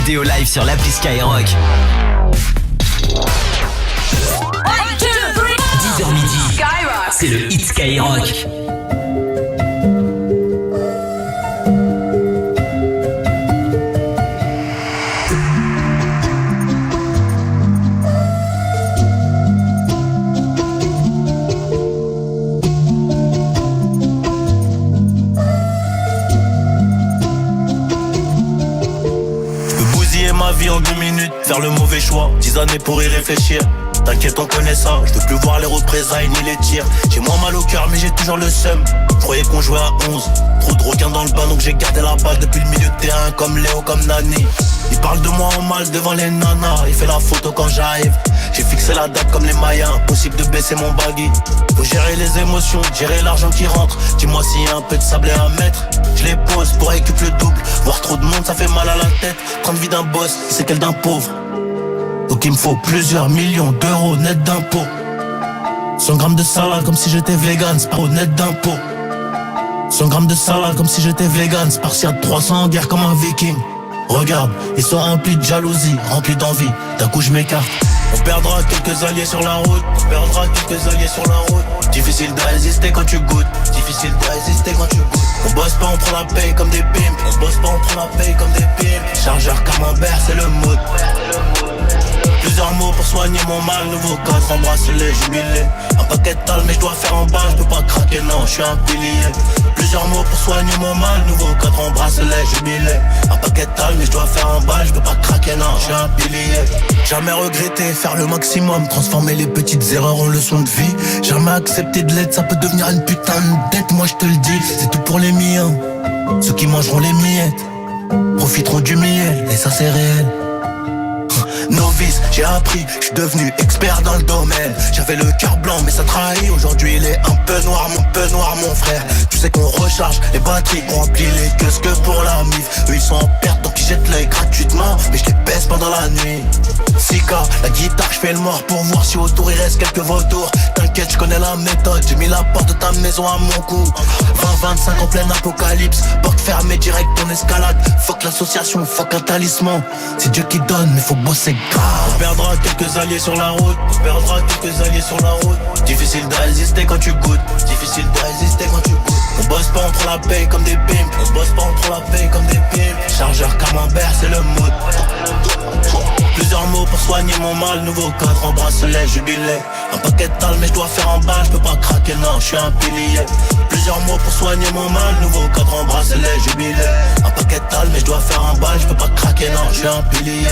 vidéo live sur l'appli Skyrock. 10h midi, Skyrock. C'est le hit Skyrock. Ma vie en 2 minutes, faire le mauvais choix, 10 années pour y réfléchir. T'inquiète, on connaît ça, je veux plus voir les représailles ni les tirs. J'ai moins mal au cœur mais j'ai toujours le seum. Je croyais qu'on jouait à 11, trop de requins dans le bain donc j'ai gardé la balle depuis le milieu de terrain. Comme Léo, comme Nani. Il parle de moi en mal devant les nanas, il fait la photo quand j'arrive. J'ai fixé la date comme les Mayas, impossible de baisser mon baggy. Faut gérer les émotions, gérer l'argent qui rentre. Dis-moi s'il y a un peu de sablé à mettre. Je les pose pour récupérer le double. Voir trop de monde ça fait mal à la tête. Prendre vie d'un boss, c'est qu'elle d'un pauvre. Donc il me faut plusieurs millions d'euros net d'impôts. 100 grammes de salade comme si j'étais vegan, c'est pas net d'impôts. 100 grammes de salade comme si j'étais vegan, Spartiate 300 en guerre comme un viking. Regarde, ils sont remplis de jalousie, remplis d'envie. D'un coup je m'écarte. On perdra quelques alliés sur la route. On perdra quelques alliés sur la route. Difficile de résister quand tu goûtes. Difficile de résister quand tu goûtes. On bosse pas, on prend la paye comme des pimps. On bosse pas, on prend la paye comme des pimps. Chargeur camembert, c'est le mood. Plusieurs mots pour soigner mon mal. Nouveau cadre, en bracelet, jubilé. Un paquet de tal mais je dois faire en bas. Je peux pas craquer, non, je suis un pilier. Plusieurs mots pour soigner mon mal. Nouveau cadre, en bracelet, jubilé. Un paquet de tal mais je dois faire en bas. Je peux pas craquer, non, je suis un pilier. Jamais regretter, faire le maximum. Transformer les petites erreurs en leçons de vie. Jamais accepter de l'aide, ça peut devenir une putain de dette. Moi je te le dis, c'est tout pour les miens. Ceux qui mangeront les miettes profiteront du miel, et ça c'est réel. Novice, j'ai appris, je suis devenu expert dans le domaine. J'avais le cœur blanc mais ça trahit. Aujourd'hui il est un peu noir mon frère. Tu sais qu'on recharge les batteries, on remplit les queues que pour la mif. Eux ils sont en perte donc ils jettent l'œil gratuitement. Mais je les baisse pendant la nuit. Sika, la guitare je fais le mort pour voir si autour il reste quelques vautours. T'inquiète je connais la méthode, j'ai mis la porte de ta maison à mon cou. 20-25 en plein apocalypse, porte fermée direct ton escalade. Fuck l'association, fuck un talisman. C'est Dieu qui donne mais faut bosser. On perdra quelques alliés sur la route. On perdra quelques alliés sur la route. Difficile de résister quand tu goûtes. Difficile de résister quand tu goûtes. On bosse pas, on prend la paye comme des pimps. On bosse pas, on prend la paye comme des pimps. Chargeur camembert, c'est le mood. Plusieurs mots pour soigner mon mal. Nouveau cadre en bracelet, jubilé. Un paquet de tal mais je dois faire en bas. Je peux pas craquer, non, je suis un pilier. Plusieurs mots pour soigner mon mal. Nouveau cadre en bracelet, jubilé. Un paquet de tal mais je dois faire en bas. Je peux pas craquer, non, je suis un pilier.